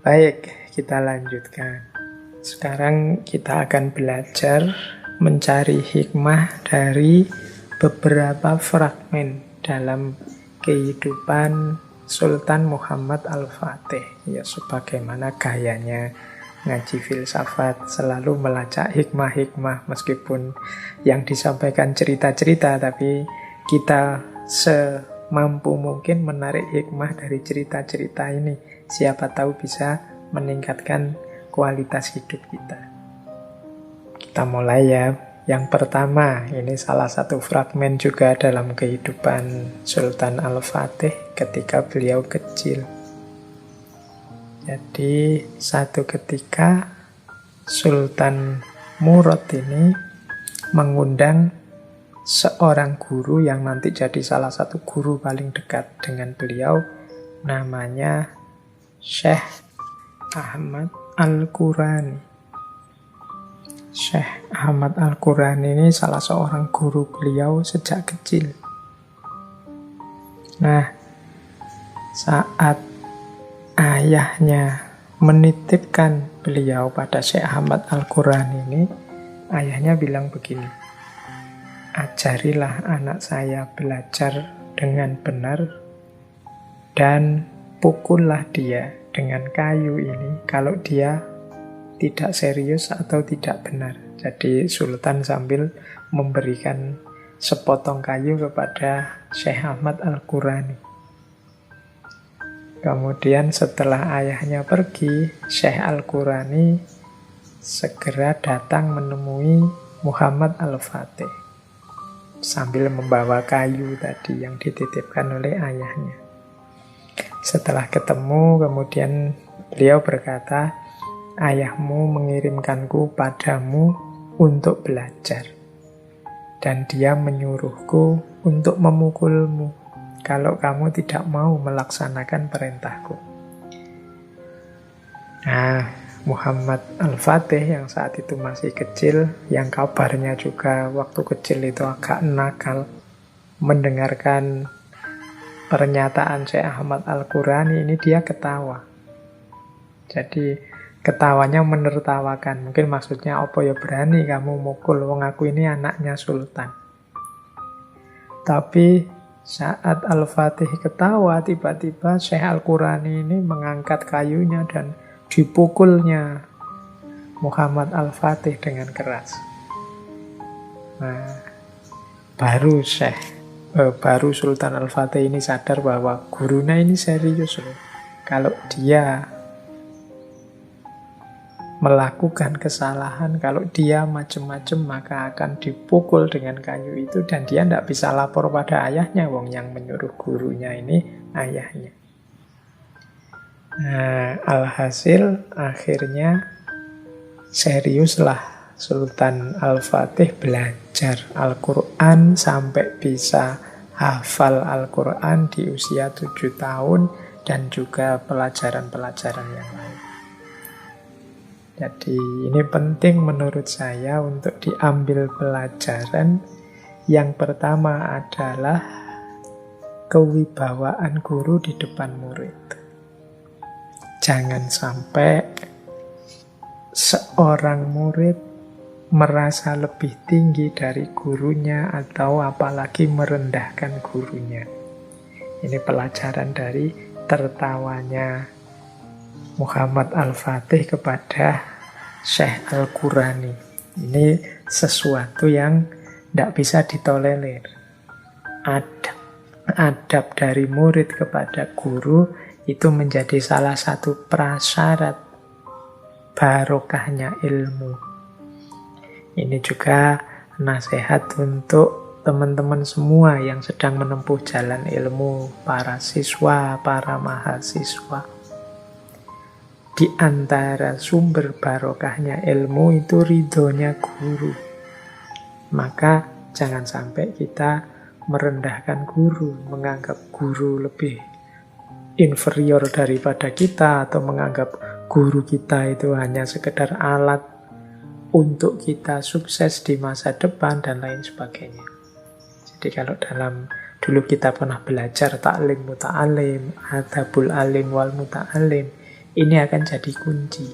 Baik, kita lanjutkan. Sekarang kita akan belajar mencari hikmah dari beberapa fragmen dalam kehidupan Sultan Muhammad Al-Fatih. Ya, sebagaimana gayanya ngaji filsafat, selalu melacak hikmah-hikmah, meskipun yang disampaikan cerita-cerita, tapi kita semampu mungkin menarik hikmah dari cerita-cerita ini. Siapa tahu bisa meningkatkan kualitas hidup kita. Kita mulai ya. Yang pertama, ini salah satu fragmen juga dalam kehidupan Sultan Al-Fatih ketika beliau kecil. Jadi, satu ketika Sultan Murad ini mengundang seorang guru yang nanti jadi salah satu guru paling dekat dengan beliau, namanya Syekh Ahmad Al-Qurani. Syekh Ahmad Al-Qurani ini salah seorang guru beliau sejak kecil. Nah, saat ayahnya menitipkan beliau pada Syekh Ahmad Al-Qurani ini, ayahnya bilang begini, ajarilah anak saya belajar dengan benar dan pukullah dia dengan kayu ini kalau dia tidak serius atau tidak benar. Jadi Sultan sambil memberikan sepotong kayu kepada Syekh Ahmad Al-Qurani. Kemudian setelah ayahnya pergi, Syekh Al-Qurani segera datang menemui Muhammad Al-Fatih sambil membawa kayu tadi yang dititipkan oleh ayahnya. Setelah ketemu, kemudian beliau berkata, ayahmu mengirimkanku padamu untuk belajar. Dan dia menyuruhku untuk memukulmu kalau kamu tidak mau melaksanakan perintahku. Nah, Muhammad Al-Fatih yang saat itu masih kecil, yang kabarnya juga waktu kecil itu agak nakal, mendengarkan pernyataan Syekh Ahmad Al-Qurani ini dia ketawa. Jadi ketawanya menertawakan. Mungkin maksudnya, apa ya berani kamu mukul, wong aku ini anaknya sultan. Tapi saat Al-Fatih ketawa, tiba-tiba Syekh Al-Qurani ini mengangkat kayunya dan dipukulnya Muhammad Al-Fatih dengan keras. Nah, baru Sultan Al-Fatih ini sadar bahwa gurunya ini serius loh. Kalau dia melakukan kesalahan, kalau dia macam-macam, maka akan dipukul dengan kayu itu, dan dia tidak bisa lapor pada ayahnya, wong yang menyuruh gurunya ini ayahnya. Nah, alhasil akhirnya seriuslah Sultan Al-Fatih belajar Al-Quran sampai bisa hafal Al-Quran di usia 7 tahun dan juga pelajaran-pelajaran yang lain. Jadi ini penting menurut saya untuk diambil pelajaran. Yang pertama adalah kewibawaan guru di depan murid. Jangan sampai seorang murid merasa lebih tinggi dari gurunya atau apalagi merendahkan gurunya. Ini pelajaran dari tertawanya Muhammad Al-Fatih kepada Syekh Al-Qurani. Ini sesuatu yang tidak bisa ditolerir. Adab dari murid kepada guru itu menjadi salah satu prasyarat barokahnya ilmu. Ini juga nasihat untuk teman-teman semua yang sedang menempuh jalan ilmu, para siswa, para mahasiswa. Di antara sumber barokahnya ilmu itu ridhonya guru. Maka jangan sampai kita merendahkan guru, menganggap guru lebih inferior daripada kita, atau menganggap guru kita itu hanya sekedar alat untuk kita sukses di masa depan dan lain sebagainya. Jadi kalau dulu kita pernah belajar taklim muta'alim, adabul alim wal muta'alim, Ini akan jadi kunci.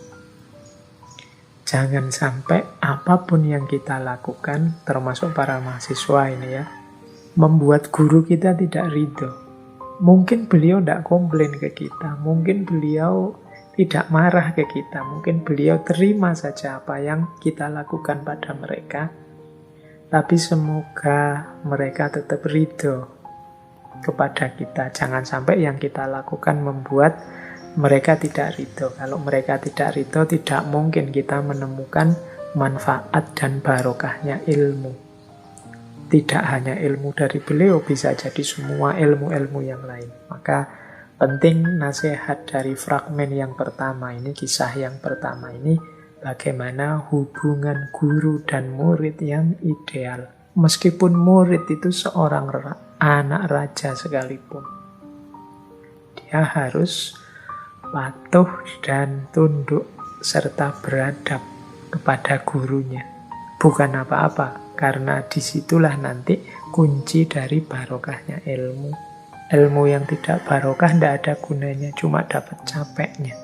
Jangan sampai apapun yang kita lakukan, termasuk para mahasiswa ini ya, membuat guru kita tidak ridho. Mungkin beliau tidak komplain ke kita, mungkin beliau tidak marah ke kita, mungkin beliau terima saja apa yang kita lakukan pada mereka, tapi semoga mereka tetap ridho kepada kita. Jangan sampai yang kita lakukan membuat mereka tidak ridho. Kalau mereka tidak ridho, tidak mungkin kita menemukan manfaat dan barokahnya ilmu. Tidak hanya ilmu dari beliau, bisa jadi semua ilmu-ilmu yang lain. Maka penting nasihat dari fragmen yang pertama ini, kisah yang pertama ini, bagaimana hubungan guru dan murid yang ideal. Meskipun murid itu seorang anak raja sekalipun, dia harus patuh dan tunduk serta beradab kepada gurunya. Bukan apa-apa, karena disitulah nanti kunci dari barokahnya ilmu. Ilmu yang tidak barokah tidak ada gunanya, cuma dapat capeknya.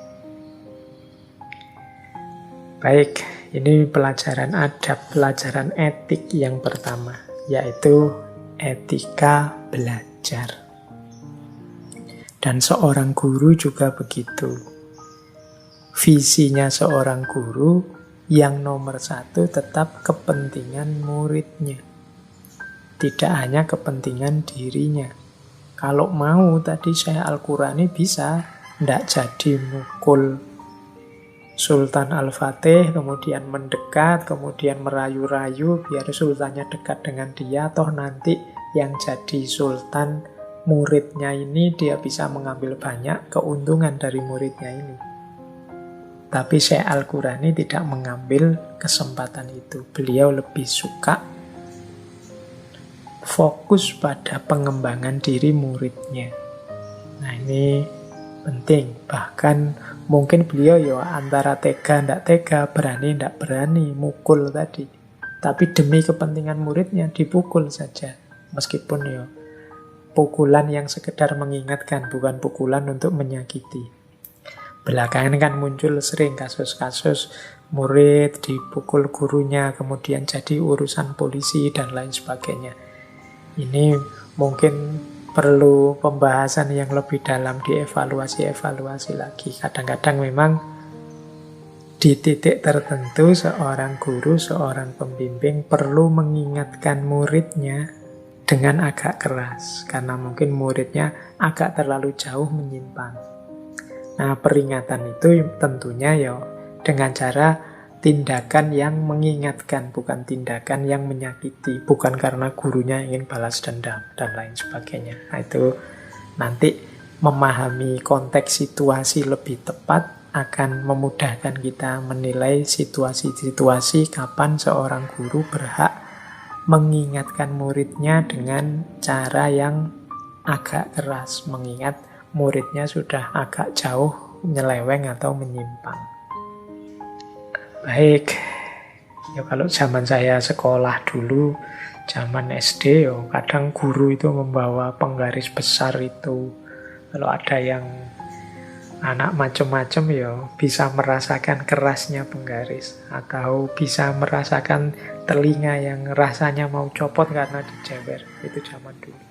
Baik, ini pelajaran adab, pelajaran etik yang pertama, yaitu etika belajar. Dan seorang guru juga begitu. Visinya seorang guru yang nomor satu tetap kepentingan muridnya. Tidak hanya kepentingan dirinya. Kalau mau tadi Syekh Al-Qurani bisa, tidak jadi mukul Sultan Al-Fatih, kemudian mendekat, kemudian merayu-rayu biar sultannya dekat dengan dia, toh nanti yang jadi sultan muridnya ini dia bisa mengambil banyak keuntungan dari muridnya ini. Tapi Syekh Al-Qurani tidak mengambil kesempatan itu. Beliau lebih suka fokus pada pengembangan diri muridnya. Nah ini penting. Bahkan mungkin beliau ya antara tega ndak tega, berani ndak berani mukul tadi. Tapi demi kepentingan muridnya dipukul saja. Meskipun ya pukulan yang sekedar mengingatkan, bukan pukulan untuk menyakiti. Belakangan kan muncul sering kasus-kasus murid dipukul gurunya, kemudian jadi urusan polisi dan lain sebagainya. Ini mungkin perlu pembahasan yang lebih dalam, dievaluasi lagi. Kadang-kadang memang di titik tertentu seorang guru, seorang pembimbing perlu mengingatkan muridnya dengan agak keras, karena mungkin muridnya agak terlalu jauh menyimpang. Nah, peringatan itu tentunya ya dengan cara tindakan yang mengingatkan, bukan tindakan yang menyakiti, bukan karena gurunya ingin balas dendam dan lain sebagainya. Nah, itu nanti memahami konteks situasi lebih tepat akan memudahkan kita menilai situasi-situasi kapan seorang guru berhak mengingatkan muridnya dengan cara yang agak keras, mengingat muridnya sudah agak jauh nyeleweng atau menyimpang. Baik, ya kalau zaman saya sekolah dulu, zaman SD, ya kadang guru itu membawa penggaris besar itu. Kalau ada yang anak macam-macam ya bisa merasakan kerasnya penggaris, atau bisa merasakan telinga yang rasanya mau copot karena dijewer. Itu zaman dulu.